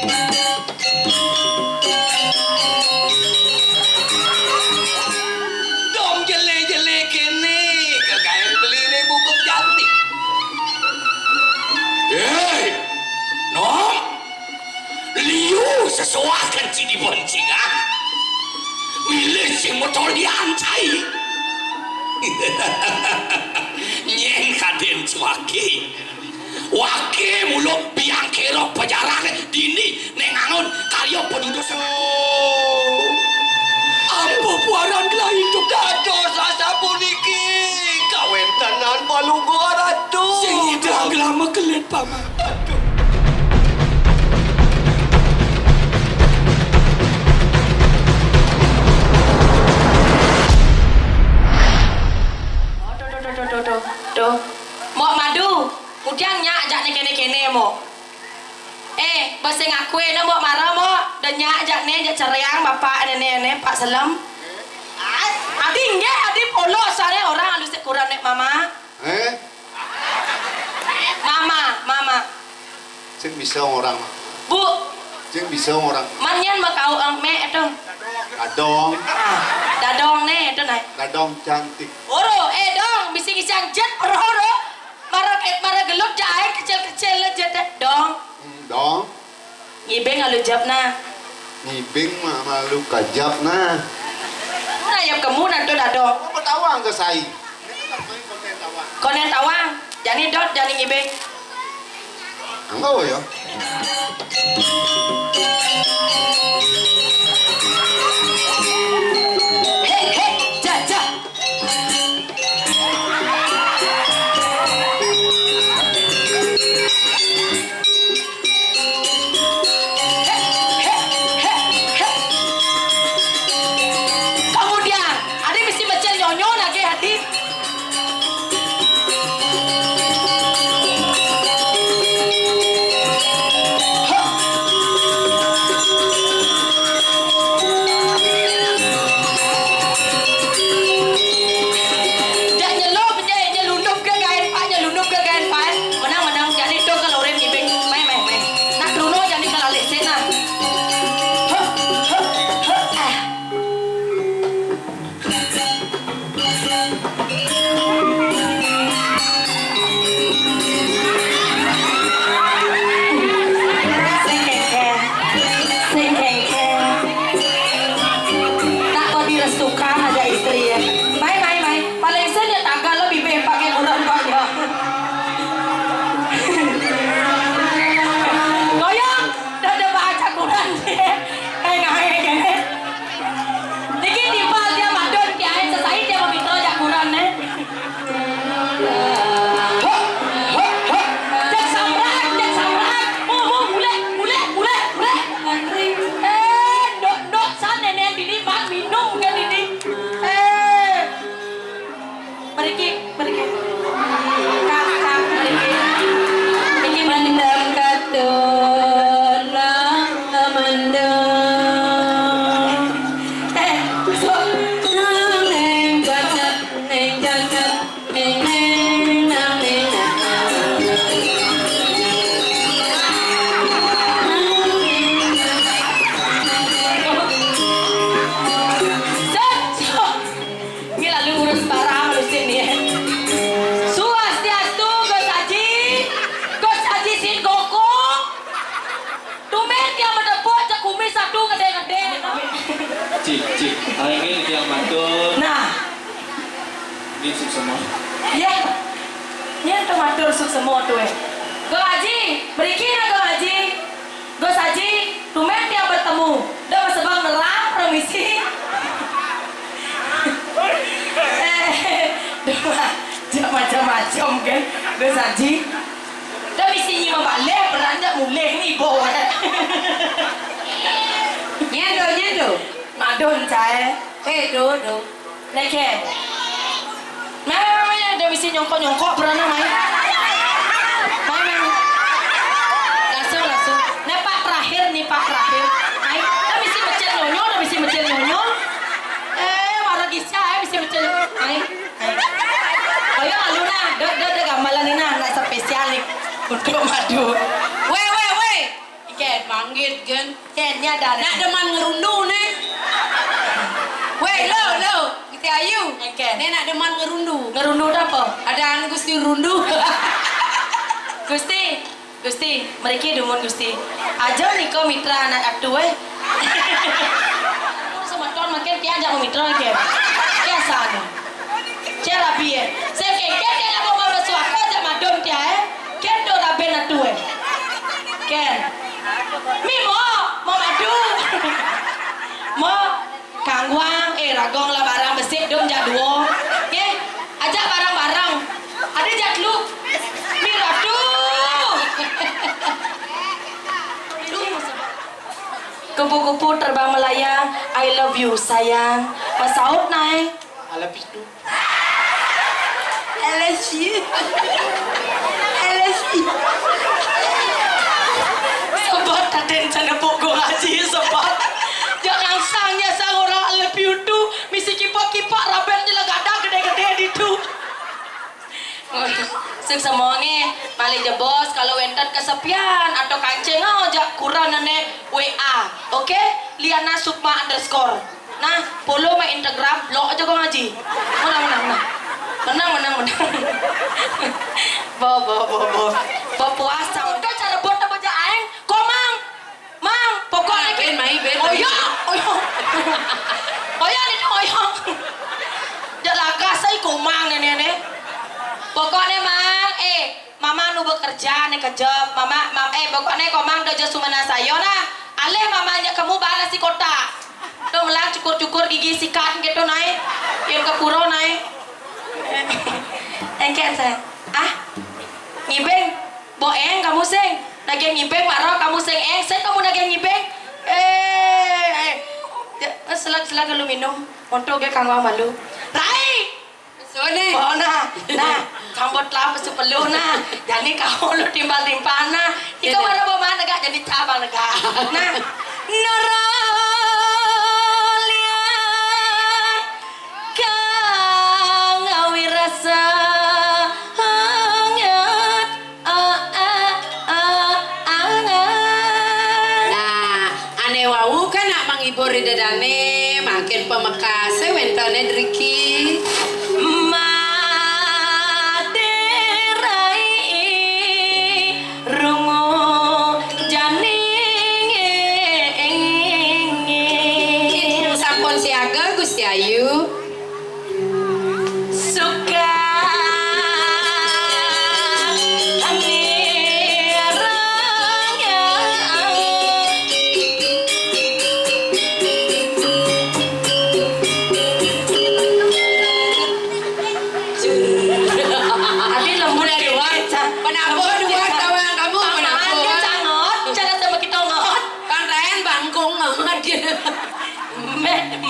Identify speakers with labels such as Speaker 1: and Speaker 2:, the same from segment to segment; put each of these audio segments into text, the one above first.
Speaker 1: Dom jele-jele kene kekain beli ini buku cantik. Hei, nom, liu sesuakan cini boncing ah. Milih si motor diancai. Nyen kaden cuaki. Wake muluk biang kerok pejarang dini nengangun karyo penduduk apa puaran lain tu kado sasa puniki kawentanan palugo ratu sing idang lama kelet paman aduh
Speaker 2: Tuh, mau madu, udang nyak ajak kene-kene mo. Basi ngakue na mau marah mo, dan nyak ajak ne ajak cereang bapak nenek Pak Selam. Adi enggak, adi polos sana orang halus kurang nek mama. Mama.
Speaker 3: Ceng bisa orang.
Speaker 2: Bu.
Speaker 3: Ceng bisa orang.
Speaker 2: Manyan makau ang me itu.
Speaker 3: Dadong.
Speaker 2: Dadong ne itu nai.
Speaker 3: Dadong cantik.
Speaker 2: Oro, dong, bising isang jet perhoro. Marah gelut jahe kecil-kecil jet dong.
Speaker 3: Dong.
Speaker 2: Ngibeng alu jab na.
Speaker 3: Ngibing mah malu kajap nah.
Speaker 2: Nah yang kamu nanti dadong.
Speaker 3: Apa tawang ke sai?
Speaker 2: Konen tawang, jani dot jani ngibeng.
Speaker 3: Enggak ya.
Speaker 2: Hei, jajah. Kemudian, ada mesti baca nyonyo lagi hati.
Speaker 4: Cik, ini yang mantul.
Speaker 2: Nah,
Speaker 4: ini sup semua.
Speaker 2: Ya itu mantul sup semua tuh. Go Haji, berikin Go Haji. Go Haji, tumen yang bertemu. Udah masa bang nerang, permisi. Dia macam-macam kan, Go Haji. Udah misi nyimak balik, beranjak mulai nih bawa. Nyendo. Madon cai, do. Neke. Mana dia mesti nyongkok berana mai. Mai. Langsung. Nih Pak terakhir. Mai. Dah mesti macam nyonyo. Marah kisah mesti macam. Mai. Ayo aluna, dek gamalan ini nak spesial nih untuk madu. Weh. Ikan
Speaker 5: Anggit kan.
Speaker 2: Kennya ada.
Speaker 5: Nak deman ngerundu nih. Weh, lo. Kita ayu.
Speaker 2: Engken.
Speaker 5: Nek nak deman ngerundu.
Speaker 2: Ngerundu apa?
Speaker 5: Ada anu Gusti rundu.
Speaker 2: Gusti, mereka dumun Gusti. Aja nih kau mitra anak atu Semeton makin dia jangan mitra ke. Kia sana. Cara biar. Saya kek dia nak bawa suaka aja madom dia Ken do raben atu Ken. Mi mau madu. Mau kangwang ragong lah barang besi dom jaduo. Ke? Ajak barang-barang. Ada jatlu. Mi ratu. Kupu-kupu terbang melayang, I love you sayang. Pasaut naik.
Speaker 3: Alapis tu.
Speaker 5: LSU.
Speaker 2: Sobat taden cana pokok haji sobat. Jangan sangnya sang orang I love you tu. Misi kipak-kipak raben je lah gadah gede-gede di tu. Sing semuanya balik je bos kalau enten kesepian atau kancing aja kurang nenek WA. Oke? Liana Sukma _ Nah, follow my Instagram, blog aja kau ngaji. Menang. Bo puasa. Udah cara buat apa aja aing? Kau mang, pokoknya
Speaker 5: Ben mai ben.
Speaker 2: Oh ya. Jalaga saya kumang nenek. Pokoknya mang, mama nu bekerja nih kejep, pokoknya komang dojo sumana sayo nah, aleh mamanya kamu balas si kota, do melang cukur gigi sikat gitu naik, yang ke puro naik, engken saya, ngibeng, boeng kamu seng, nageng ngibeng maro kamu seng saya kamu nageng ngibeng, selag lu minum, untuk ke kangwang malu, Rai.
Speaker 5: Sone.
Speaker 2: Oh nah, sambut lah pesu peluh nah. Jadi kau lu timbal-timbal nah. Ika mana bawa negak jadi cabang negak. Nah, Norolia kang awi rasa hangat
Speaker 5: Nah, ane wau kan nak menghibur dadane makin pemekase wentane driki. Gusti Ayu
Speaker 2: suka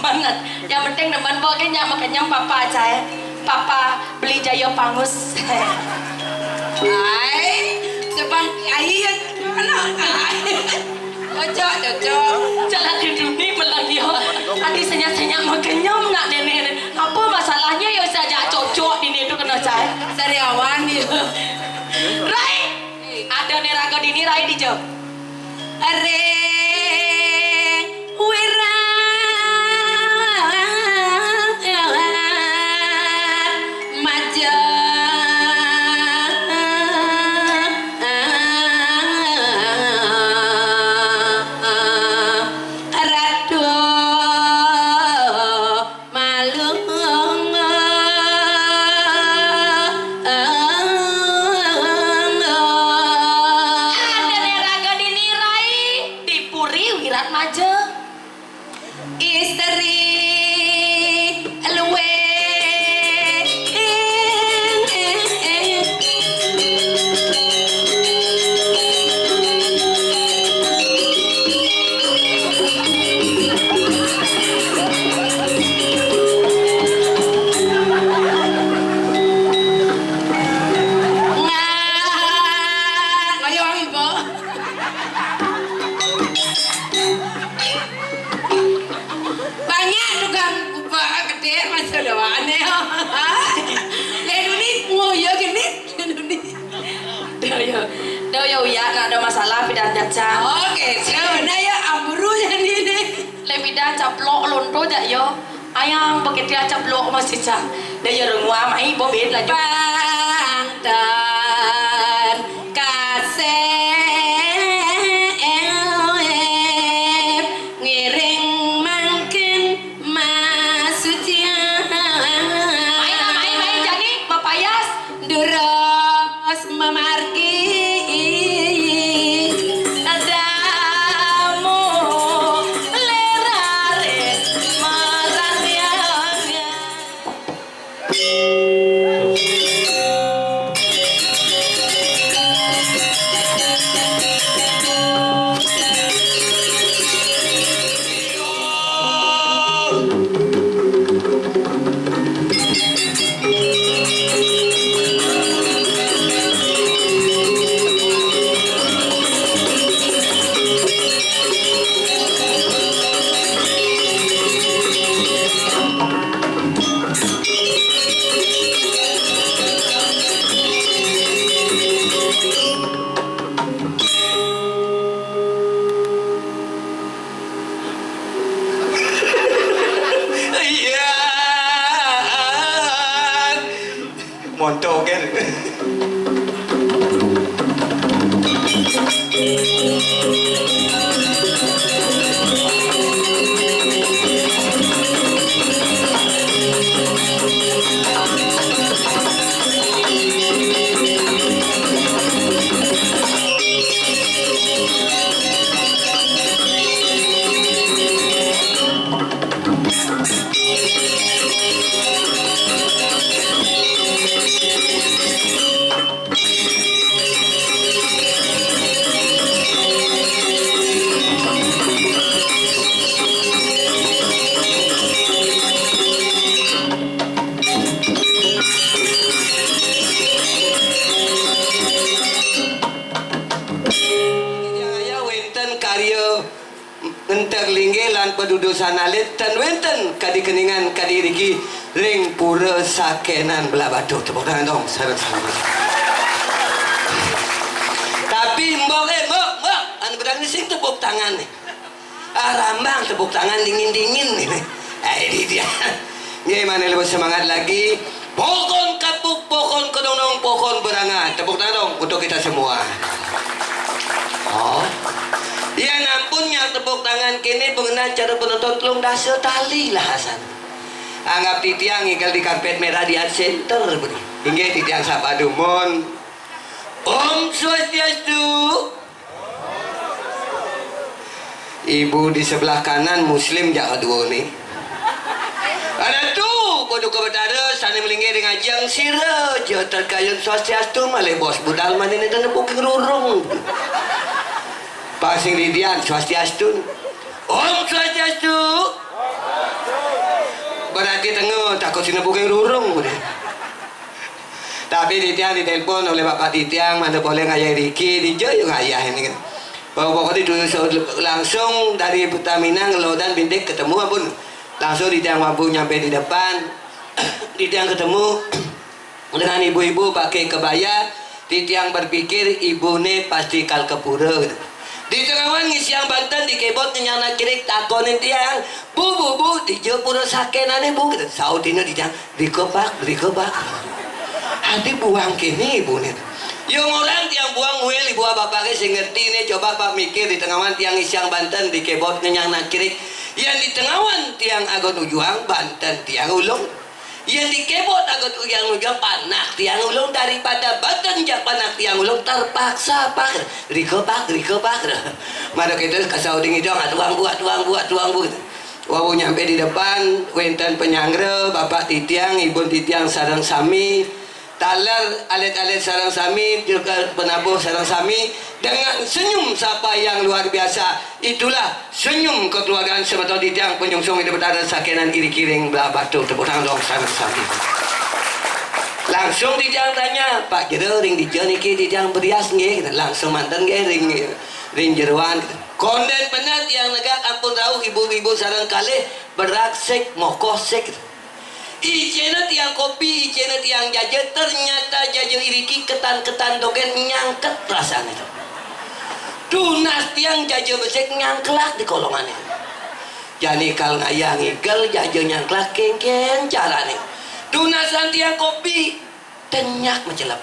Speaker 2: banget. Yang penting teman pokoknya makanya papa aja ya. Papa beli jayo pangus.
Speaker 5: Ay, sebang ayan anak. Cocok.
Speaker 2: Jalan di dunia melagi. Adi senyap-senyap makanya nggak nenek. Apa masalahnya ya saja cocok ini itu kena saya.
Speaker 5: Sariawan dia.
Speaker 2: Rai, ada neraga dini Rai dijawab.
Speaker 5: Are wira
Speaker 2: Doyo ya, nggak ada masalah pidan jaca.
Speaker 5: Oke, siap.
Speaker 2: caplok lonto jak yo. Ayang pakai dia caplok masih cah. Dia yo rengwa mai bom bet laju.
Speaker 5: Pantan kasep ngiring mangkin masucian.
Speaker 2: Main jadi papayas.
Speaker 5: Duros memargi
Speaker 2: Nadamu lerare mararianya.
Speaker 1: Iya. Monto kan. Ya wenten karya entek linggih lan penduduk sanalit dan wenten kadikeningan kadirigi ring pura sakenan belah batu. Tepuk tangan dong sareng-sareng. Tapi mbok anu berani sing tepuk tangan nih. Rambang tepuk tangan dingin-dingin nih. Ini dia. Gimana lebih semangat lagi? Pokon kapuk, pokon kedonong, pokon berangan. Tepuk tangan dong untuk kita semua. Oh, ya nampunnya tepuk tangan kini pengenal cara penonton telung dasa tali lah Hasan. Anggap titiang ikel di karpet merah di art center begini. Hingga titiang sapa dumon. Om Swastiastu. Ibu di sebelah kanan Muslim jak kedua nih. Ada tuh bodoh kebetara sana melingkir dengan jang sira jauh kayun Swastiastu malih bos budal mana ni dan buking rurung. Pasing Lidian Swastiastu. Om Swastiastu. Berarti tengah takut sini buking rurung. Tapi Titiang ditelepon oleh Bapak Titiang mana boleh ngayah Riki dia juga ngayah ini kan. Pokoknya itu langsung dari Pertamina ngelodan bintik ketemu pun langsung Titiang mampu nyampe di depan. Titiang ketemu dengan ibu-ibu pakai kebaya. Titiang berpikir ibune pasti kal kepura. Di Terawan ngisiang Banten di kebot nyana kirik takonin tiang bu di pura sakenane bu sautina di tiang dikebak hati buang kini ibu nih yung orang tiang buang muel ibu bapaknya sing ngerti nih coba pak mikir di Terawan tiang ngisiang Banten di kebot nyana kirik yang di Terawan tiang agon ujuang Banten tiang ulung yang dikebot agot yang ujang panak tiang ulung daripada Banten jak panak tiang ulung terpaksa pak riko pak mana kita kasau ding idong tuang buat wawu nyampe di depan wenten penyangre bapak Titiang ibu Titiang sarang sami taler alet-alet sarang sami juga penabuh sarang sami dengan senyum sapa yang luar biasa. Itulah senyum kekeluargaan sebetul Titiang penyungsung hidup berada sakenan iri-kiring belah batu. Tepuk tangan dong sarang sami. Langsung Titiang tanya, Pak jero ring di niki Titiang berias nggih? Langsung mantan nggih ring jeruan. Konden benar yang negak ampun rauh ibu-ibu sarang kalih beraksek mokosek. Ijena tiang kopi, ijena tiang jajan, ternyata jajan iriki ketan-ketan dogen nyangket rasanya itu. Tunas tiang jajan besek nyangkelak di kolongannya. jani kal ngayang igel jajo nyangklak kengken carane tuna santiang kopi tenyak mencelap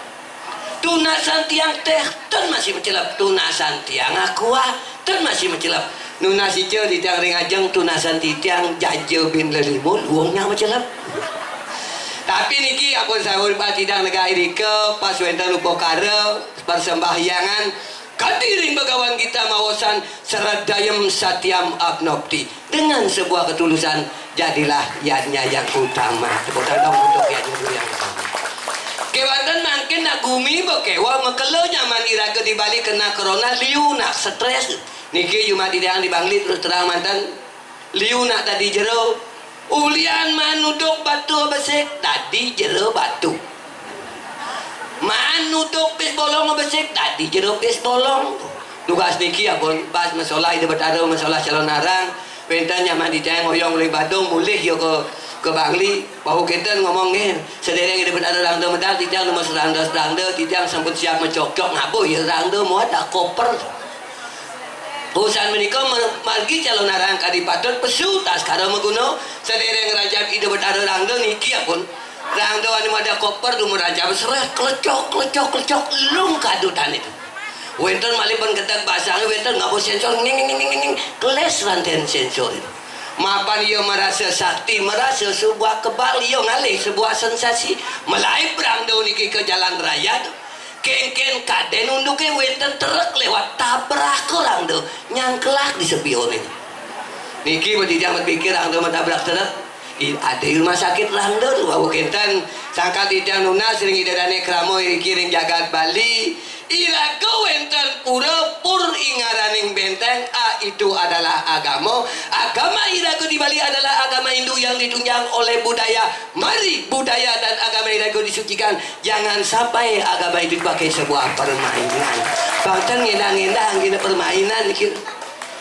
Speaker 1: tuna santiang teh ten masih mencelap tuna santiang aqua ten masih mencelap nuna sice di tiang ring ajeng tuna santiang jajo bin lelimun uangnya mencelap tapi niki apun sahur batidang negara irike pas wenten lupa kare persembahyangan kadiring begawan kita mawasan seradayem satiam abnopti dengan sebuah ketulusan jadilah yadnya yang utama tepuk tangan untuk yadnya dulu yang utama kewanten mangkin nak gumi bekewa mekelo nyaman iraga di Bali kena corona liu nak stres niki cuma di Bangli terus terang mantan liu nak tadi jero ulian manuduk batu besek tadi jero batu manuduk pis bolong besek tadi jero pis bolong tugas niki abon pas masalah itu bertaruh masalah calon narang pentan nyaman di jang oyong oleh Badung mulih yo ke Bangli bau kita ngomongin sedereng itu bertaruh rangdo medal tidak nomor serangdo tidak sambut siap mencokok ngabu ya rangdo mau ada koper urusan menikah margi calon narang kadipatot pesu tas karo meguno sedereng rajab itu bertaruh rangdo niki abon rangdo anu ada koper du meraja seret klecok lung kadutan itu wenten malipun ketak basang wenten ngapus sensor nging keles ranten sensor itu mapan ia merasa sakti merasa sebuah kebal ia ngalih sebuah sensasi melaip rangdo niki ke jalan raya tuh kengken kaden unduke wenten truk lewat tabrak ke rangdo nyangkelak di sepion itu niki berjijang berpikir rangdo menabrak truk ada rumah sakit rangdo bawa kentan sangka tidak nuna sering idadane kramo kiring jagat Bali iraga wenten pura pur ingaraning benteng itu adalah agama iraga di Bali adalah agama Hindu yang ditunjang oleh budaya mari budaya dan agama iraga disucikan jangan sampai agama itu dipakai sebuah permainan bahkan ngendang-ngendang gini permainan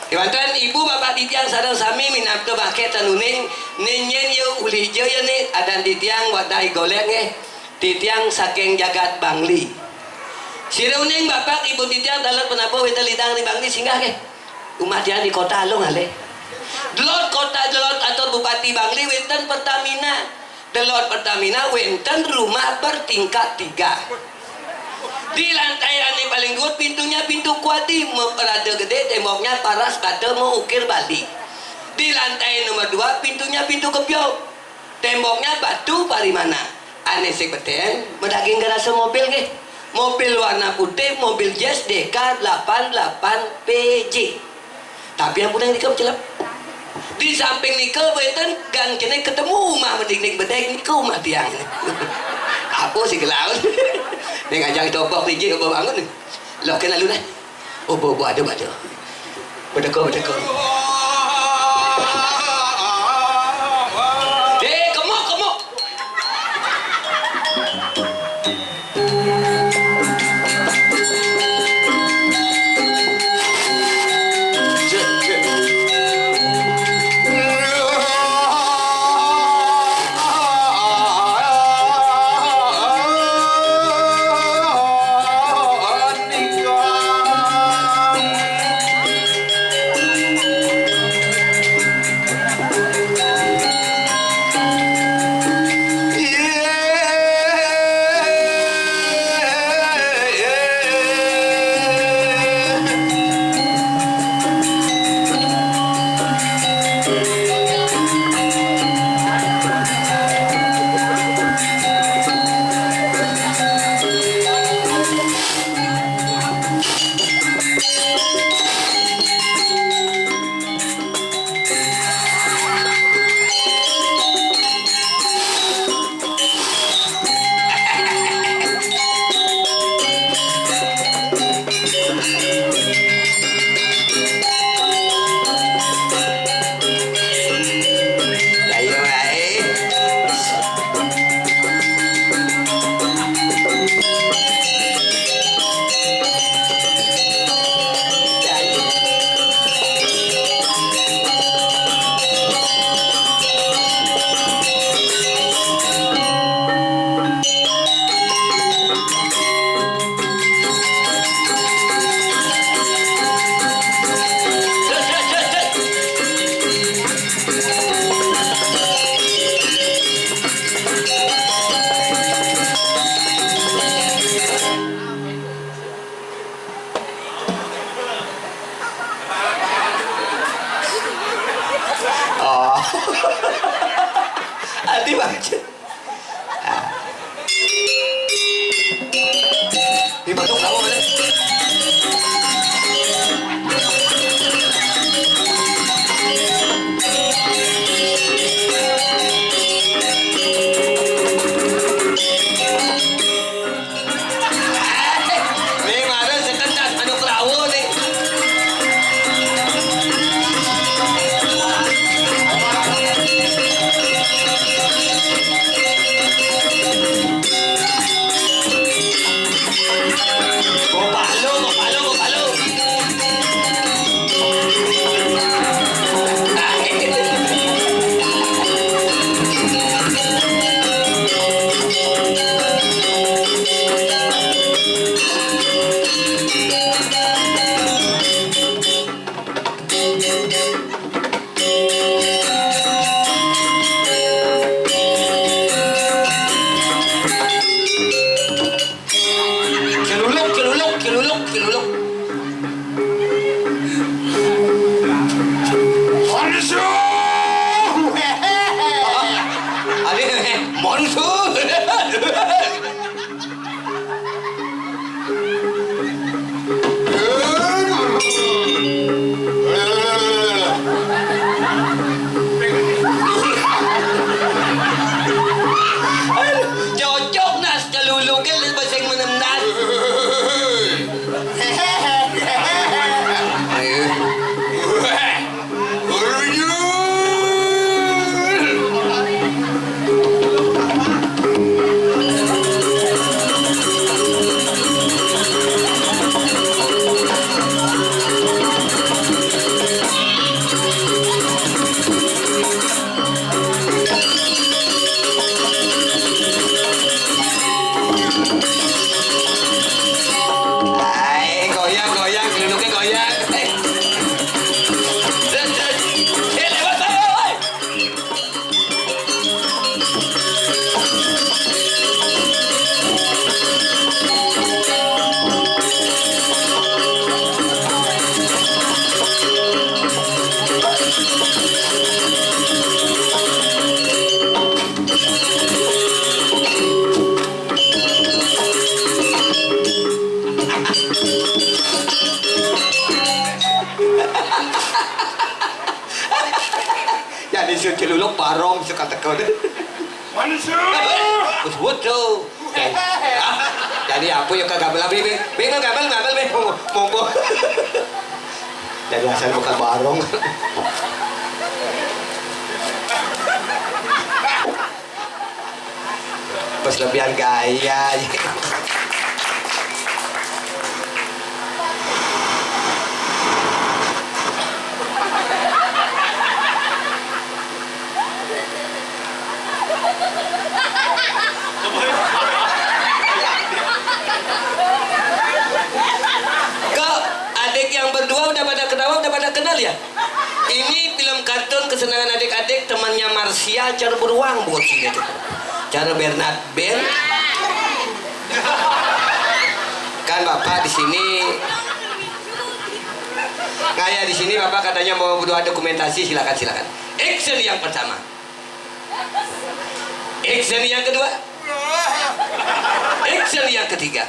Speaker 1: Iwantan ibu bapak titiang sadang sami minap ke baket tanuning nenyen yo uli jo yo nih adan titiang wadai golek nih titiang saking jagat Bangli sireuning bapak ibu titiang dalam penapa wetel lidang di Bangli singgah ke umat yang di kota lo ngale delot kota delot atau bupati Bangli wenten Pertamina delot Pertamina wenten rumah bertingkat 3 di lantai ane paling good pintunya pintu kuati merada gede temboknya paras kata mau ukir Bali di lantai nomor 2 pintunya pintu kepiok temboknya batu parimana ane sek beten medaging garase mobil ke mobil warna putih mobil Jazz DK 88 PJ tapi yang punya nikah celap di samping nikah beten gang kene ketemu rumah mending bedek nikah rumah tiang apa sih gelau dia ngajak topok tinggi apa bangun lo kena lu dah oh bobo ada bedeko kemok Hati baca. Di batuk kamu mana? Nih mana sekencat anu kerawu nih. Kiluluk. Monsun. Cocok nas kelulukan bahasa yang menemnas. Goyang, keluluknya goyang. Lewat saya, woy. Jadi si celuluk barong suka tekan. Manusia. Usut tuh. Jadi apa yang kagak bela beli, bingung gabel monggo. Jadi asal bukan barong. Pas lebihan gaya. Adik yang berdua udah pada kenal ya? Ini film kartun kesenangan adik-adik temannya Marsia cara beruang buat sini tuh. Cara Bernard Ben. Kan Bapak di sini kayak di sini Bapak katanya mau berdoa dokumentasi, silakan. Action yang pertama. Action yang kedua. Action yang ketiga.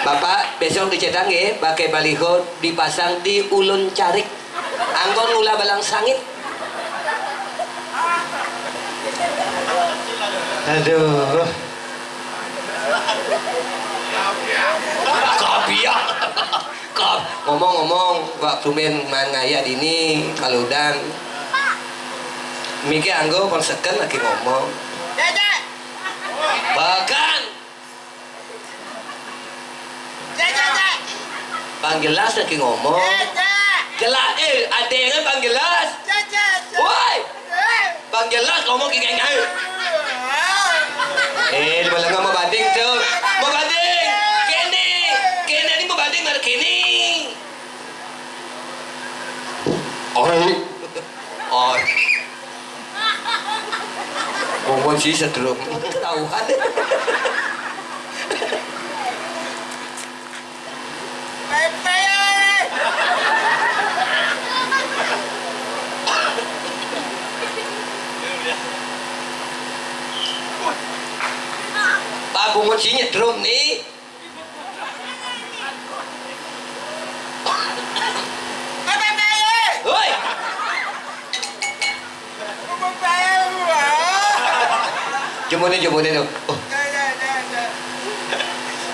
Speaker 1: Bapak besok dicetak ya, pakai baliho dipasang di ulun carik. Anggon ulah balang sangit. Aduh. Kopiah. Ngomong-ngomong waktu main ngaya dini kaludan. Miki anggo konseken lagi ngomong. Bahkan panggilas lagi ngomong. Ada yang panggilas. Woi, panggilas ngomong kiki ngai. Malah nggak mau banding tuh. Mau banding. Kini ini mau banding mana kini? Oh. Ngomong sih sedulur. Tahu kan? Jemune tuh. Oh.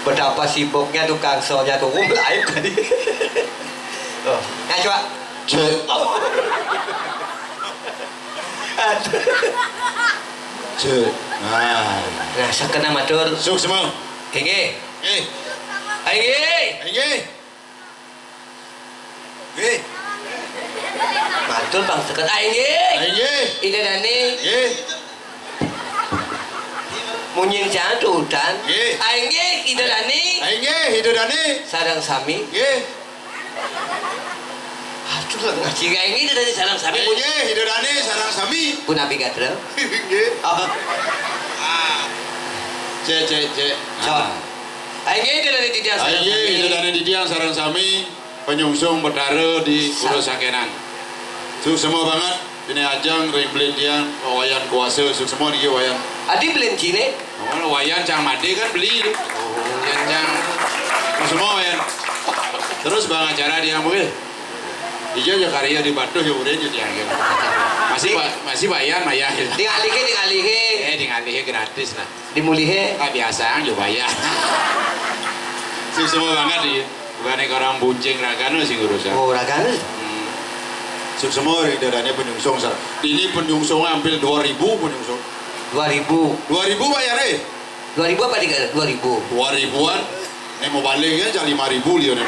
Speaker 1: Betapa sibuknya tukang solnya tuh live tadi. Oh, nah coba.
Speaker 3: Cek. Cek. Nah.
Speaker 1: Nah, sakena matur.
Speaker 3: Suk semua.
Speaker 1: Inggih.
Speaker 3: Eh.
Speaker 1: Inggih.
Speaker 3: Inggih. Nggih.
Speaker 1: Matur Bang Seket. Inggih.
Speaker 3: Inggih.
Speaker 1: Ida Dani.
Speaker 3: Nggih.
Speaker 1: Munyin jangan hutan.
Speaker 3: Nggih.
Speaker 1: Inggih Ida Dani.
Speaker 3: Inggih, hidup Dani.
Speaker 1: Sarang sami.
Speaker 3: Nggih.
Speaker 1: Aduh lah ngaji kayak ini Ida Dani sarang sami.
Speaker 3: Inggih, hidup Dani sarang sami.
Speaker 1: Pun api gadrel.
Speaker 3: Nggih.
Speaker 1: Oh.
Speaker 3: Cek.
Speaker 1: Son. Inggih Ida Dani tidak sarang
Speaker 3: Inggih,
Speaker 1: sami.
Speaker 3: hidup Dani di tiang sarang sami. Penyungsung bertara di Pulau Sakenan. Suk semua banget. Ini ajang ring tiang wayan kuasa suk semua nih wayan.
Speaker 1: Adi belen cine.
Speaker 3: Oh, wayan cang made kan beli itu. Wayan cang semua wayan. Terus bang acara dia mungkin. Dia aja karya di Batu ya udah jadi angin. Masih wayan maya.
Speaker 1: Tingalihe.
Speaker 3: Tinggalnya gratis lah.
Speaker 1: Dimulihe.
Speaker 3: Biasa juga bayar. Suk semua banget di. Bukan orang buncing raganu sih urusan.
Speaker 1: Oh, ragan.
Speaker 3: Suk semua dadanya penyungsung sar. Ini penyungsung ambil 2.000 penyungsung.
Speaker 1: 2000.
Speaker 3: 2.000 bayar
Speaker 1: 2000 apa 2000?
Speaker 3: 2.000-an. Ini mau balik ya jadi 5.000 dia nih.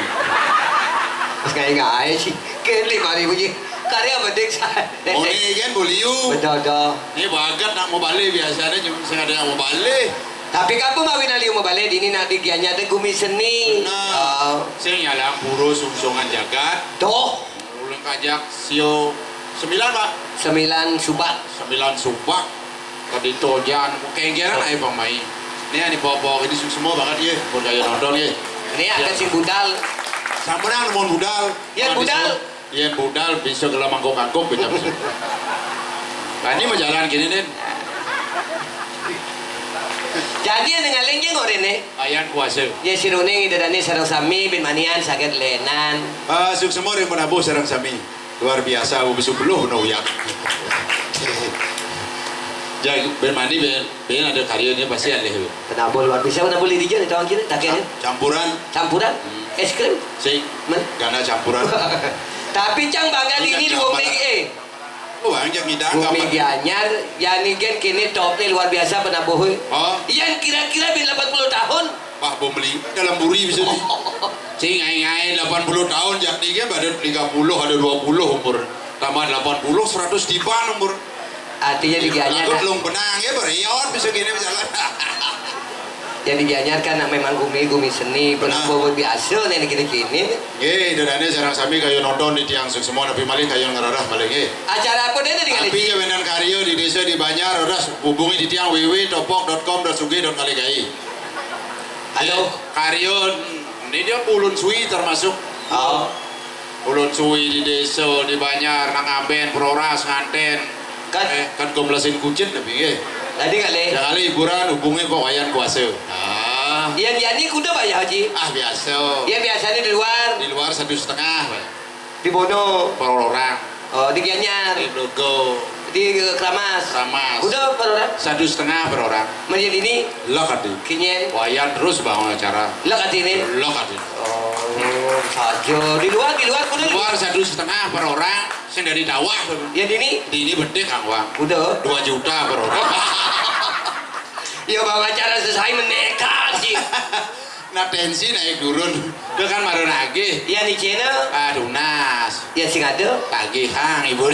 Speaker 1: Terus kayak nggak aja sih. Kayak 5000 sih. Karya bedek saya.
Speaker 3: Oh ini kan boliu.
Speaker 1: Betul.
Speaker 3: Ini bagat nak mau balik biasanya cuma sengaja nak mau balik.
Speaker 1: Tapi kamu mau winali mau balik ini nanti gianya ada gumi seni.
Speaker 3: Nah, saya nyalang puro sungsungan jagat.
Speaker 1: Doh.
Speaker 3: Ulang kajak sio 9 pak.
Speaker 1: 9 subak.
Speaker 3: 9 subak. Tadi tojan. Kenggeran aja pemain. Ini ani bawa ini semua banget ya. Buat kayak nonton ya.
Speaker 1: Ini ada si budal.
Speaker 3: Sampean mau budal.
Speaker 1: Iya budal.
Speaker 3: Iya budal bisa gelam mangkok-mangkok bisa. Nah ini mau jalan gini nih.
Speaker 1: Jadi yang dengan lengjeng orangnya.
Speaker 3: Ayan kuasa.
Speaker 1: Ya si Runing ida dani sarang sami bin manian sakit lenan.
Speaker 3: Suk semua yang menabuh sarang sami. Luar biasa bu besok beluh no ya. Jadi bermandi ben ada karyanya pasti ada.
Speaker 1: Kenapa luar biasa kenapa boleh dijadikan itu orang kira tak kira.
Speaker 3: Campuran
Speaker 1: Es krim.
Speaker 3: sing
Speaker 1: Men.
Speaker 3: gana campuran.
Speaker 1: Tapi cang bangga ini dua megi
Speaker 3: Oh banyak ngidang
Speaker 1: dua megi anyar yani gen kini topnya luar biasa penabuh.
Speaker 3: Oh
Speaker 1: Yang kira-kira bin 80 tahun.
Speaker 3: Pak beli dalam buri bisa nih. Sing ngai 80 tahun jadi kan badan 30 ada 20 umur. Tambah 80 100 diban umur.
Speaker 1: Artinya digianyar.
Speaker 3: Aku belum benang ya beriot bisa gini misalnya.
Speaker 1: Yang digianyar kan memang gumi seni penabuh biasa nih gini-gini.
Speaker 3: Ye, dadane sarang sami kayu nonton di tiang semua tapi maling kayu ngerarah balik ye.
Speaker 1: Acara apa dia tadi kali?
Speaker 3: Tapi ya benar karyo di desa di Banjar udah hubungi di tiang www.topok.com.sugi.kaligai.
Speaker 1: Halo.
Speaker 3: Karyo ini dia ulun suwi termasuk.
Speaker 1: Oh.
Speaker 3: Ulun suwi di desa di Banjar nang amben proras nganten. Kan gomblasin kucing tapi ye.
Speaker 1: Tadi kali.
Speaker 3: Kali hiburan hubungi kok wayan kuasa.
Speaker 1: Yang yani kuda Pak ya Haji?
Speaker 3: Biasa.
Speaker 1: Yang biasanya di luar.
Speaker 3: Di luar 1,5
Speaker 1: Di Bono.
Speaker 3: per orang.
Speaker 1: Oh, di Gianyar.
Speaker 3: Di Logo.
Speaker 1: Di Kramas. Udah per orang.
Speaker 3: 1,5 per orang.
Speaker 1: Menjadi ini
Speaker 3: Lo kati.
Speaker 1: kinyen.
Speaker 3: Wayan terus bangun acara.
Speaker 1: Lo kat ini.
Speaker 3: Lo kati.
Speaker 1: Oh, saja. Di luar kuda.
Speaker 3: Luar 1,5 per orang. Sing dari Dawah.
Speaker 1: Yang ini
Speaker 3: Di ini bedek kang wang.
Speaker 1: udah.
Speaker 3: 2 juta per orang.
Speaker 1: Ya bawa acara selesai menekat sih.
Speaker 3: Nah tensi naik turun. Itu kan marun lagi.
Speaker 1: Yang di channel.
Speaker 3: Aduh nas.
Speaker 1: Yang sing ada.
Speaker 3: Lagi hang ibu.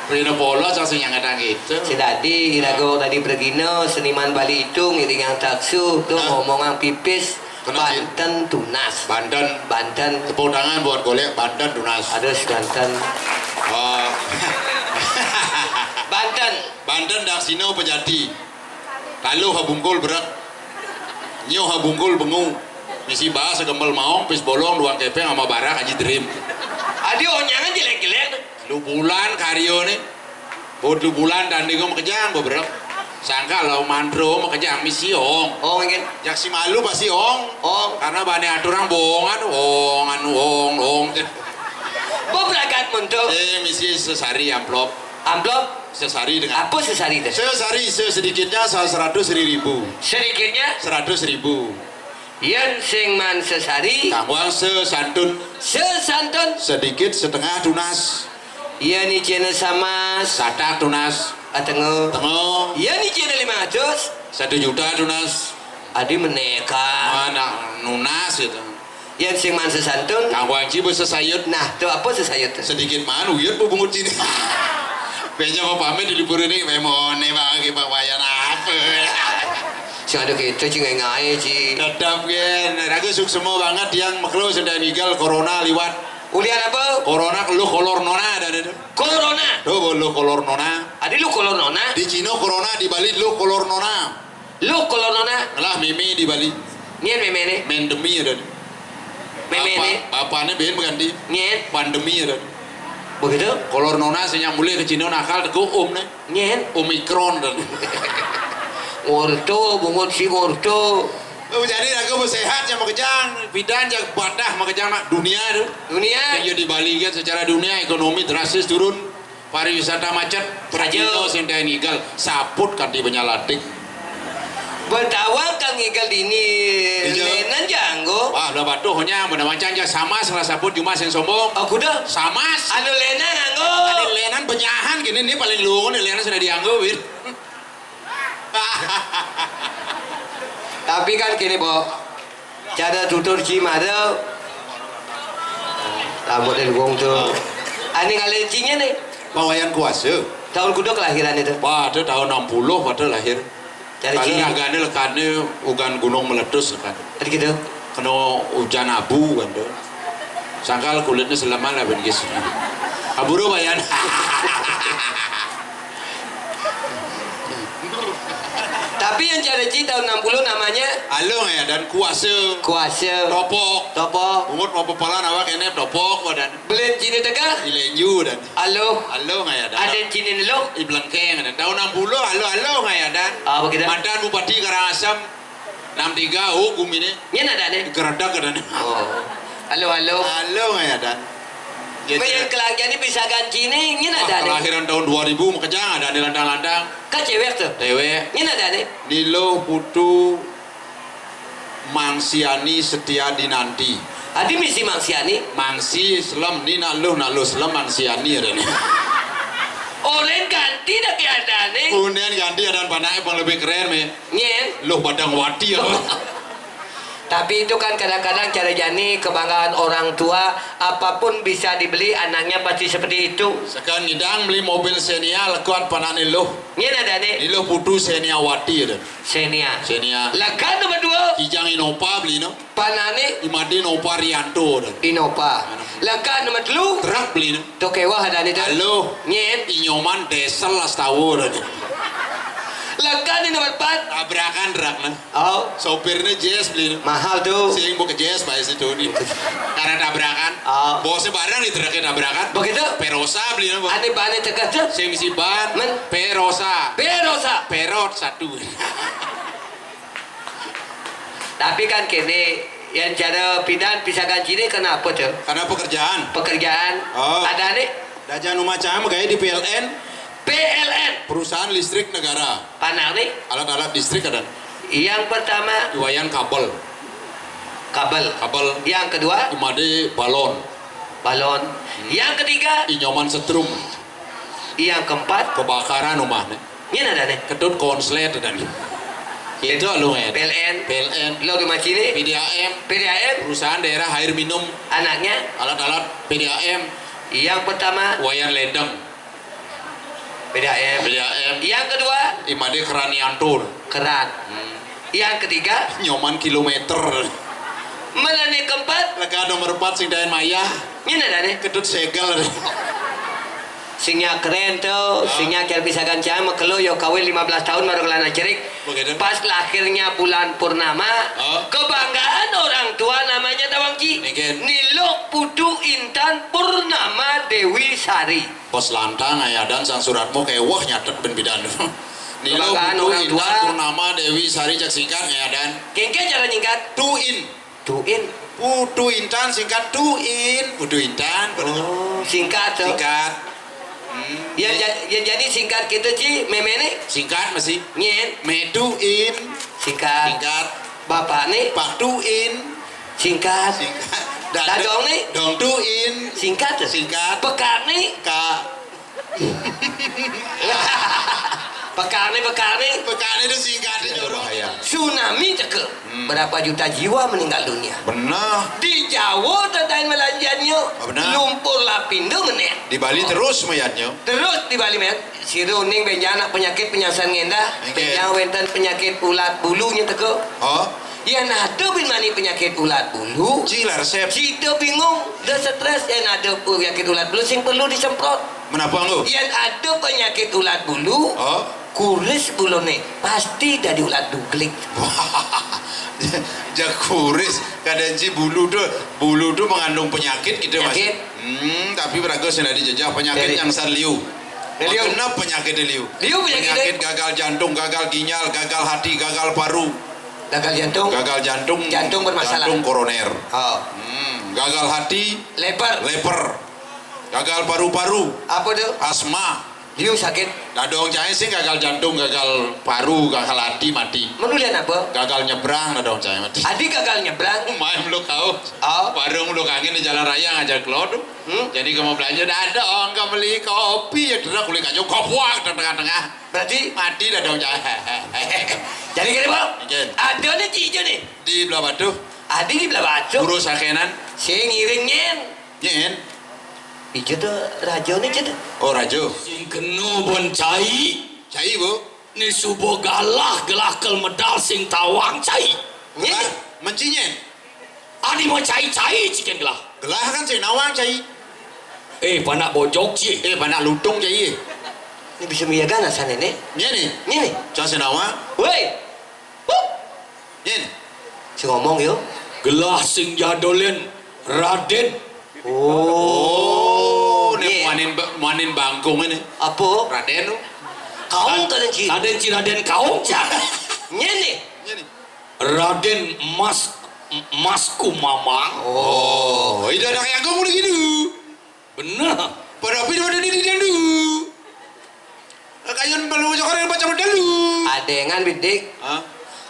Speaker 3: Rino polos langsung yang ngadang gitu.
Speaker 1: Si tadi irago tadi pergino seniman Bali itu ngiring yang taksu tuh ngomongan pipis.
Speaker 3: Tunas, ya?
Speaker 1: Banten tunas.
Speaker 3: Banten. Tepuk tangan buat golek Banten tunas.
Speaker 1: Ada Banten.
Speaker 3: Oh.
Speaker 1: Banten
Speaker 3: dak sino pejati. Lalu habungkul berat. Nyo habungkul bengu. Misi bahasa gembel maong pis bolong duang kepeng sama barak aji dream.
Speaker 1: Adi onyangan jelek-jelek.
Speaker 3: Lu bulan karyo nih. Lu bulan dan dingo makejang beberapa. Sangka lo mandro makejang misi ong.
Speaker 1: Oh ingin.
Speaker 3: Jak si malu pasti ong.
Speaker 1: Oh.
Speaker 3: Karena banyak aturan bohongan ong.
Speaker 1: Bo berangkat muntuk.
Speaker 3: Misi sesari amplop.
Speaker 1: Amplop.
Speaker 3: Sesari dengan
Speaker 1: Apa sesari itu?
Speaker 3: sesari sedikitnya 100.000.
Speaker 1: Sedikitnya
Speaker 3: 100.000.
Speaker 1: yen sing man sesari
Speaker 3: Kangwang sesantun
Speaker 1: sesantun
Speaker 3: sedikit setengah tunas.
Speaker 1: yen icena sama
Speaker 3: Satak tunas.
Speaker 1: atengo
Speaker 3: Tengok
Speaker 1: yen icena 500
Speaker 3: 1 juta tunas.
Speaker 1: adi meneka
Speaker 3: Anak nunas itu.
Speaker 1: yen sing man sesantun
Speaker 3: Kangwang cibu sesayut.
Speaker 1: nah itu apa sesayut tuh?
Speaker 3: Sedikit manu yut bungut sini. Kayaknya mau pamit di libur ini memone bagi pak wayan apa.
Speaker 1: Si ada kita sih ngai sih
Speaker 3: Tetap kan, ragu semua banget yang makhluk sedang nigal corona liwat.
Speaker 1: ulian apa?
Speaker 3: Corona lu kolor nona ada itu.
Speaker 1: Corona
Speaker 3: Tuh lu kolor nona.
Speaker 1: adi lu kolor nona
Speaker 3: Di Cina corona di Bali lu kolor nona.
Speaker 1: lu kolor nona
Speaker 3: Lah mimi di Bali
Speaker 1: nyen memene
Speaker 3: mendemi ada.
Speaker 1: memene
Speaker 3: Bapaknya ben mengganti
Speaker 1: nyen
Speaker 3: pandemi ada.
Speaker 1: begitu
Speaker 3: Kolor nona senyam mulai ke Cina nakal teguh nih.
Speaker 1: nyen
Speaker 3: Omikron dan.
Speaker 1: ngorto bungut si ngorto
Speaker 3: Oh, jadi aku mau sehat yang mau kejang, bidan yang badah mau kejang dunia itu.
Speaker 1: dunia
Speaker 3: Yang di Bali kan secara dunia ekonomi drastis turun, pariwisata macet, perajino sing dae nigal, saput kan di penyalatik.
Speaker 1: Betawa kang ngigal dini
Speaker 3: Iya.
Speaker 1: lenan janggo
Speaker 3: Wah, udah batuh nya mana macam aja sama salah saput cuma sing sombong.
Speaker 1: aku dah
Speaker 3: Sama.
Speaker 1: anu lena nganggo
Speaker 3: Ada lenan penyahan gini nih paling luang nih lenan sudah dianggo wir.
Speaker 1: tapi kan kini bo cara tutur cimada rambut dari gong tuh ani ngalencinya nih
Speaker 3: Pawayan kuasa.
Speaker 1: tahun kuda kelahiran itu
Speaker 3: Pada tahun 60 pada lahir.
Speaker 1: Cari
Speaker 3: Kalau
Speaker 1: ciri.
Speaker 3: agaknya lekane ugan gunung meletus kan.
Speaker 1: tadi gitu
Speaker 3: Kena hujan abu kan tuh. Sangkal kulitnya selama lah ben guys. Aburo bayan.
Speaker 1: tapi yang cara ciri tahun 60 namanya
Speaker 3: Halo ya dan kuasa.
Speaker 1: kuasa
Speaker 3: Topok.
Speaker 1: topo
Speaker 3: Umut mau pepalan awak ini topok badan.
Speaker 1: belet cini tega
Speaker 3: Ilenju dan.
Speaker 1: halo
Speaker 3: Halo ya dan.
Speaker 1: ada cini dulu
Speaker 3: Iblengkeng dan tahun 60 halo ya dan.
Speaker 1: apa kita
Speaker 3: Mantan Bupati Karangasem 63 hukum ini
Speaker 1: nyen ada nih
Speaker 3: geredak dan.
Speaker 1: oh halo
Speaker 3: Halo ya dan.
Speaker 1: Yang kelahiran ini bisa ganti nih, nyen ada nih.
Speaker 3: Kelahiran tahun 2000 mau kejang ada di landang-landang.
Speaker 1: Kan cewek tuh.
Speaker 3: Dewe.
Speaker 1: Nyen ada nih.
Speaker 3: Nilo Putu Mangsiani Setia Dinanti.
Speaker 1: Adi misi mangsiani.
Speaker 3: Mangsi Islam ni nak lu Islam Mangsiani ada nih.
Speaker 1: Orang ganti dah ada nih.
Speaker 3: Kemudian ganti ada panah yang lebih keren me.
Speaker 1: Nyen.
Speaker 3: Lu Badang Wati apa?
Speaker 1: Tapi itu kan kadang-kadang cara jani kebanggaan orang tua apapun bisa dibeli anaknya pasti seperti itu.
Speaker 3: Sekarang ngidang beli mobil Xenia lekuan panah ni lu.
Speaker 1: Nyen ada nih.
Speaker 3: Nilo Putu Xenia Wati ada.
Speaker 1: Xenia.
Speaker 3: Xenia.
Speaker 1: Lakan nomor 2
Speaker 3: Kijang Innova beli no.
Speaker 1: Panane
Speaker 3: Imadi Innova Rianto ada.
Speaker 1: Innova. Lakan nomor 3
Speaker 3: Truk beli no.
Speaker 1: Tokewa ada nih.
Speaker 3: Halo.
Speaker 1: Nyen.
Speaker 3: Inyoman Desel las tahu ada.
Speaker 1: Lakan nomor 4
Speaker 3: Tabrakan truk no.
Speaker 1: Oh
Speaker 3: Sopirnya Jazz beli no.
Speaker 1: mahal tuh.
Speaker 3: Sing mau ke Jazz pak itu nih. Karena tabrakan.
Speaker 1: Oh.
Speaker 3: Bosnya barang di truknya tabrakan.
Speaker 1: Begitu.
Speaker 3: Perosa beli no.
Speaker 1: Ane bane tegas tuh.
Speaker 3: Sing misi ban.
Speaker 1: Men.
Speaker 3: Perosa.
Speaker 1: Berosa.
Speaker 3: Perot satu.
Speaker 1: Tapi kan kini yang cara pidan bisa ganti ini kenapa tuh?
Speaker 3: Karena pekerjaan.
Speaker 1: Pekerjaan
Speaker 3: Oh.
Speaker 1: ada nih
Speaker 3: Dajan macam kayak di PLN.
Speaker 1: PLN
Speaker 3: Perusahaan listrik negara.
Speaker 1: panah nih.
Speaker 3: Alat-alat listrik ada.
Speaker 1: Yang pertama
Speaker 3: Iwayan kabel.
Speaker 1: kabel.
Speaker 3: Kabel.
Speaker 1: Yang kedua
Speaker 3: Imade balon.
Speaker 1: balon. Yang ketiga,
Speaker 3: Inyoman setrum.
Speaker 1: yang keempat,
Speaker 3: Kebakaran rumahnya.
Speaker 1: ini ada nih
Speaker 3: Ketut konslet dan. Itu lu ya.
Speaker 1: PLN.
Speaker 3: PLN.
Speaker 1: Lo di sini
Speaker 3: PDAM.
Speaker 1: PDAM
Speaker 3: Perusahaan daerah air minum.
Speaker 1: anaknya.
Speaker 3: Alat-alat PDAM.
Speaker 1: Yang pertama
Speaker 3: Wayan ledeng.
Speaker 1: PDAM.
Speaker 3: PDAM.
Speaker 1: Yang kedua
Speaker 3: Imade keraniantur.
Speaker 1: keran. Yang ketiga
Speaker 3: Nyoman kilometer.
Speaker 1: mana nih keempat?
Speaker 3: Lega nomor 4 sing daen maya.
Speaker 1: Ini ada nih.
Speaker 3: Ketut segel.
Speaker 1: Singnya keren tuh, singnya kira bisa gancang, makelo yo kawin 15 tahun baru kelana cerik.
Speaker 3: Begitu.
Speaker 1: Pas lahirnya bulan purnama,
Speaker 3: Oh.
Speaker 1: kebanggaan orang tua namanya Tawangki.
Speaker 3: Negen.
Speaker 1: Nilok Putu Intan Purnama Dewi Sari.
Speaker 3: Pos lantang ayadan sang suratmu kayak wah nyatet ben bidan. Nilo
Speaker 1: Kebanggaan
Speaker 3: Putu
Speaker 1: orang
Speaker 3: Intan
Speaker 1: tua.
Speaker 3: Purnama Dewi Sari cak singkat ayadan.
Speaker 1: Kengke cara nyingkat
Speaker 3: Tuin.
Speaker 1: Tuin.
Speaker 3: Putu Intan singkat Tuin. Putu Intan.
Speaker 1: Oh, singkat tuh.
Speaker 3: Singkat.
Speaker 1: Ya jadi singkat kita Ci, memene
Speaker 3: Singkat masih.
Speaker 1: nyen
Speaker 3: Meduin.
Speaker 1: singkat.
Speaker 3: Singkat.
Speaker 1: Bapak nih
Speaker 3: Patuin.
Speaker 1: singkat.
Speaker 3: Singkat.
Speaker 1: Dadong nih
Speaker 3: Dongtuin.
Speaker 1: singkat.
Speaker 3: Singkat.
Speaker 1: Pekar nih.
Speaker 3: Ka.
Speaker 1: Pekar nih.
Speaker 3: Pekan itu singkatnya jorok.
Speaker 1: Tsunami ceke. Berapa juta jiwa meninggal dunia.
Speaker 3: Benar.
Speaker 1: Di Jawa tetahin melanjutnya.
Speaker 3: Benar.
Speaker 1: Lumpur lapindo meneh.
Speaker 3: Di Bali terus mayatnya.
Speaker 1: Terus di Bali men, si Runing benjana penyakit penyasan ngendah,
Speaker 3: Oke.
Speaker 1: benjana wenten penyakit ulat bulunya teko.
Speaker 3: Oh.
Speaker 1: Ya nado bin mani penyakit ulat bulu.
Speaker 3: Cila resep.
Speaker 1: Cito bingung, udah stres ya nado penyakit ulat bulu sing perlu disemprot.
Speaker 3: Menapa nggo?
Speaker 1: Yang ada penyakit ulat bulu,
Speaker 3: Oh.
Speaker 1: kuris bulune pasti dari ulat duglik.
Speaker 3: Jakuris kadang si bulu tuh mengandung penyakit gitu mas.
Speaker 1: Penyakit.
Speaker 3: Tapi beragus sudah dijajah penyakit
Speaker 1: Dari-
Speaker 3: yang liu.
Speaker 1: Liu.
Speaker 3: Kenapa penyakit liu?
Speaker 1: Liu penyakit
Speaker 3: gagal jantung, gagal ginjal, gagal hati, gagal paru,
Speaker 1: gagal jantung, Jantung bermasalah.
Speaker 3: jantung koroner.
Speaker 1: oh,
Speaker 3: Gagal hati,
Speaker 1: leper,
Speaker 3: gagal paru-paru,
Speaker 1: apa tuh?
Speaker 3: asma.
Speaker 1: Liu sakit.
Speaker 3: Dadong cahaya sih gagal jantung, gagal paru, gagal hati mati.
Speaker 1: Menulian apa?
Speaker 3: Gagal nyebrang dadong cahaya mati.
Speaker 1: Adik gagal nyebrang.
Speaker 3: Main belum kau.
Speaker 1: Oh.
Speaker 3: Warung belum kangen di jalan raya ngajak keluar tuh. Jadi kamu belanja dadong, kamu beli kopi ya udah kulit kacau kopuak di tengah-tengah.
Speaker 1: Berarti
Speaker 3: Mati dadong cahaya.
Speaker 1: jadi gini bang.
Speaker 3: Iya.
Speaker 1: Ada nih cijo nih.
Speaker 3: Di belah batu,
Speaker 1: Adi di belah batu.
Speaker 3: urus sakenan,
Speaker 1: Saya ngiring nyen.
Speaker 3: nyen.
Speaker 1: Ijo tuh rajo nih cido.
Speaker 3: Oh rajo,
Speaker 6: Sing kenu bon cai
Speaker 3: cai bu.
Speaker 6: ni subuh galah kel medal sing tawang cai.
Speaker 1: Nyen.
Speaker 3: Mencinyen.
Speaker 6: Adi mau cai ciken gelah.
Speaker 3: Gelah kan cai nawang cai.
Speaker 6: Panak bojok cie.
Speaker 3: Panak lutung cai.
Speaker 1: Ini bisa miyagan asal nenek.
Speaker 3: Nyen nih,
Speaker 1: Nyen nih.
Speaker 3: cai senawang.
Speaker 1: Woi.
Speaker 3: Nyen.
Speaker 1: Si ngomong yo.
Speaker 6: Gelah sing jadolen Raden.
Speaker 3: Oh, nih
Speaker 1: Nyen.
Speaker 3: manin bangkung ini.
Speaker 1: Apa?
Speaker 3: Raden lu.
Speaker 1: Kau tuh ci.
Speaker 6: Raden kaum cak.
Speaker 1: Nyen nih.
Speaker 3: Nyen nih.
Speaker 6: Raden Masku Mamang.
Speaker 3: Oh, itu ada kayak kamu lagi gitu.
Speaker 6: Bener.
Speaker 3: Pada api pada diri dia dulu. Kayun balu sekarang baca dalu.
Speaker 1: Adengan bidik.
Speaker 3: Hah?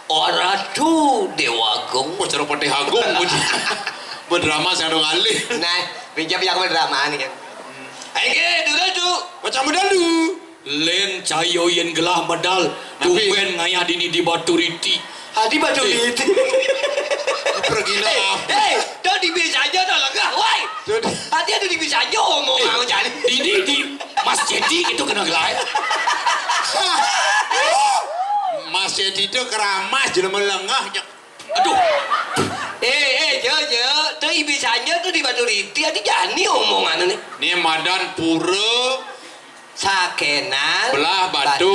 Speaker 1: Oratu Dewagung.
Speaker 3: Oh, cara pati hagung. Berdrama saya dong alih.
Speaker 1: Nah, pinjam yang berdrama nih kan. Ayo dulu tuh.
Speaker 3: Baca dalu.
Speaker 6: Len cayoyen gelah medal.
Speaker 3: Tapi-
Speaker 6: Tumben ngaya dini di Batu Riti.
Speaker 1: Hadi baju
Speaker 3: Eh.
Speaker 1: itu.
Speaker 3: Pergi lah.
Speaker 1: Tuh bisa aja tuh lega, woi. Hadi ada bisa aja ngomong mau jadi.
Speaker 6: Di Mas Jadi itu kena gelah.
Speaker 3: Mas Edi itu keramas jelema lengah.
Speaker 6: Aduh.
Speaker 1: Jo, tuh bisa aja tuh di Batu Riti, hadi jani omongan nih.
Speaker 3: Ini Madan Pura
Speaker 1: Sakenan
Speaker 3: belah batu.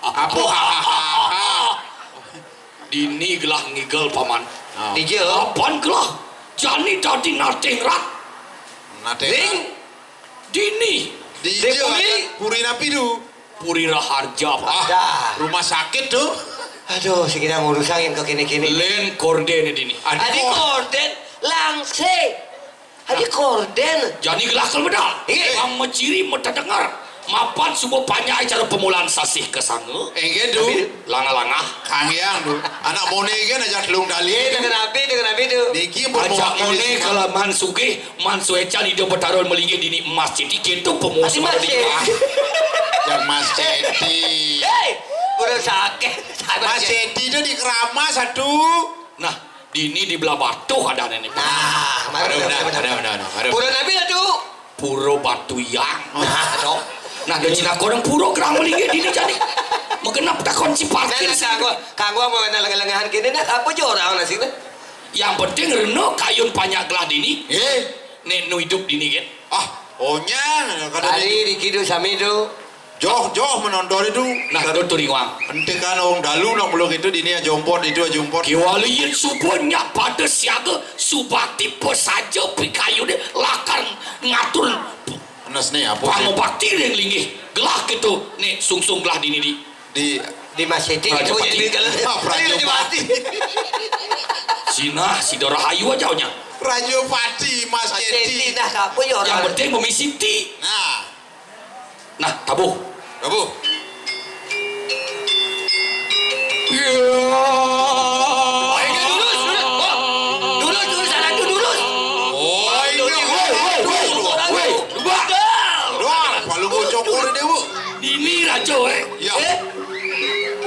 Speaker 3: Apa hahaha.
Speaker 6: Dini gelah ngigel paman.
Speaker 1: Dijo.
Speaker 6: Apaan gelah? Jani tadi nating rat.
Speaker 3: Nate.
Speaker 1: Ding.
Speaker 3: Di
Speaker 1: Ding Puri.
Speaker 3: Puri napi tu.
Speaker 6: Puri Raharja pak.
Speaker 1: Dah.
Speaker 3: Rumah sakit tuh.
Speaker 1: Aduh, sekitar ngurusan yang ke kini-kini.
Speaker 6: Len korden dini.
Speaker 1: Hadi korden langsung. Hadi korden.
Speaker 6: Jani gelah kel medal.
Speaker 1: Iya.
Speaker 6: Ang menciri meta dengar. Mapan semua banyak acara pemulaan sasih kesange.
Speaker 3: Gitu.
Speaker 6: Langa-langa.
Speaker 3: Kangyang tuh. Anak mone kan aja telung dali.
Speaker 1: Dengan api tuh.
Speaker 3: Niki
Speaker 6: Ajak mone kalau mansuge mansueca di dia bertaruh melingin dini emas jadi gitu pemulaan
Speaker 1: Masih
Speaker 6: semua
Speaker 1: masih.
Speaker 6: di
Speaker 3: Yang Mas Edi.
Speaker 1: Hei, udah sakit.
Speaker 3: Mas Edi itu di Keramas satu.
Speaker 6: Nah dini di belah batu ada nenek.
Speaker 1: Nah,
Speaker 3: Ada.
Speaker 1: Pura Nabi lah tuh.
Speaker 6: Puro batu yang.
Speaker 1: Nah, dong.
Speaker 6: Nah dan cina korang puro kerang melingin dini jadi. Mengenap tak kunci
Speaker 1: Nah,
Speaker 6: parkir.
Speaker 1: kagua mau lengan-lengahan kini nak apa je orang nasi nak?
Speaker 6: Yang penting reno kayun banyak gelah dini. Nek nu hidup dini kan.
Speaker 3: Ohnya.
Speaker 1: Tadi di kidu sami tu.
Speaker 3: Joh menonton itu.
Speaker 6: Nah itu turingwang.
Speaker 3: Penting kan orang dalu nak belum itu dini jompot itu jompot.
Speaker 6: Kiwaliin subuhnya pada siaga subakti pesaja pikayu deh lakar ngatur
Speaker 3: Nes nih apa sih?
Speaker 6: pangobakti yang linggih gelah gitu nih sungsung gelah dini di
Speaker 1: Di Masjid itu
Speaker 6: Prajapati.
Speaker 1: jadi kalau
Speaker 3: Prajapati.
Speaker 6: Sina si Dora Hayu aja nya.
Speaker 3: Rajo Pati Mas
Speaker 1: Masjid
Speaker 3: Edi.
Speaker 1: dah apa je
Speaker 6: Yang
Speaker 1: orang?
Speaker 6: penting memisiti.
Speaker 3: Nah,
Speaker 6: Nah, tabuh.
Speaker 3: Tabuh.
Speaker 1: Dulus anak tu dulus.
Speaker 3: Oh, doang. Kalau bocok dia bu.
Speaker 6: Ini raja
Speaker 3: Ya.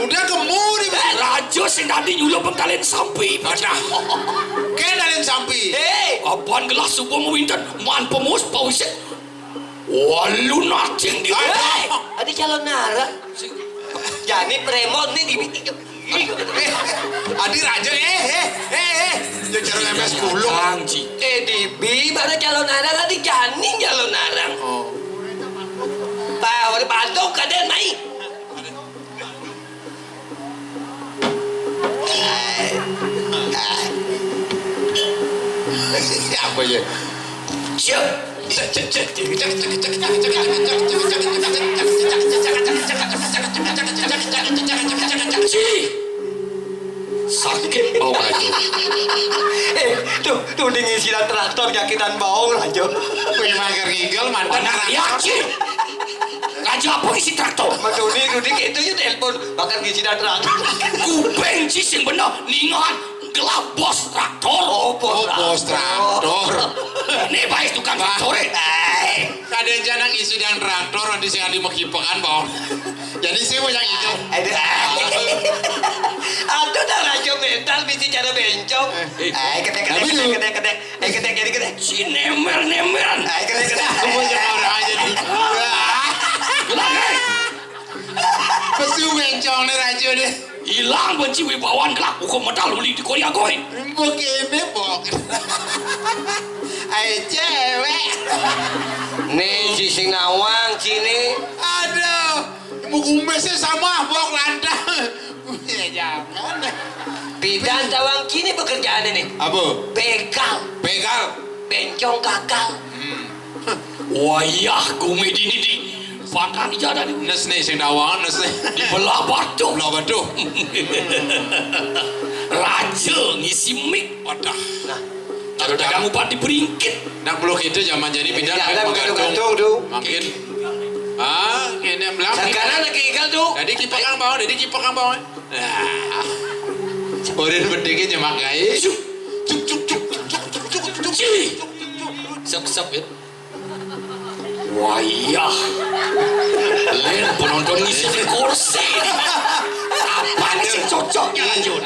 Speaker 3: Udah kemudi bu.
Speaker 6: raja sing tadi nyulo pengkalian sampai
Speaker 3: Ada. Kenalin sampai.
Speaker 6: apaan gelas subuh mau winter man pemus pauset walu nacing di
Speaker 1: Ada calon nara. Jadi premon nih di
Speaker 3: Adi raja Dia cara ngemes kulung.
Speaker 6: Angji
Speaker 1: Dibi mana calon nara tadi janin calon narang.
Speaker 3: Oh.
Speaker 1: Tahu ada batuk kaden mai.
Speaker 3: Apa ya?
Speaker 6: sakit bau raja
Speaker 1: Tuh ngisi traktor nyakitan bau raja.
Speaker 3: Memang kerigel mantan
Speaker 6: anak yakin raja apa isi traktor
Speaker 1: Dudi itu ya telepon bakal ngisi traktor.
Speaker 6: kupeng sing bener ningan gelap bos traktor
Speaker 3: bos traktor.
Speaker 6: ini baik tukang traktor
Speaker 3: Kadang jangan isi dan traktor nanti sing adi mekipakan bawah. Jadi sih mau yang itu.
Speaker 1: Aduh dah raja mental bisa cara bencong. Kedek.
Speaker 6: si nemer-nemeran
Speaker 1: Kedek.
Speaker 3: Semua yang orang aja nih. Pesu bencong nih raja deh.
Speaker 6: hilang benci wibawan gelap hukum medal uli di Korea goy
Speaker 3: Begini bok. Ayo cewek.
Speaker 1: Nih si Singawang sini.
Speaker 3: Aduh. Mau kumbesnya sama bok lantai. Ya jangan.
Speaker 1: Bidan tawang kini pekerjaan ini.
Speaker 3: Apa?
Speaker 1: Begal, bencong kakal.
Speaker 6: wayah gumedi ini di pakan jalan
Speaker 3: Nes nih sing dawangan nes nih.
Speaker 6: di belah batu
Speaker 3: Belah batu.
Speaker 6: raja ngisi mik
Speaker 3: Wadah.
Speaker 6: kalau dagang upah diberingkit
Speaker 3: Nak peluk itu zaman jadi pindah
Speaker 1: Jangan gantung tuh.
Speaker 3: Makin. Ini belang.
Speaker 1: Sekarang lagi ikan tuh.
Speaker 3: Jadi kipak kang bawah. Nah. Orin bedengnya nyemak gaya. Cuk.
Speaker 6: sep-sep ya wayah len penonton ngisi di kursi apa sih cocoknya lanjut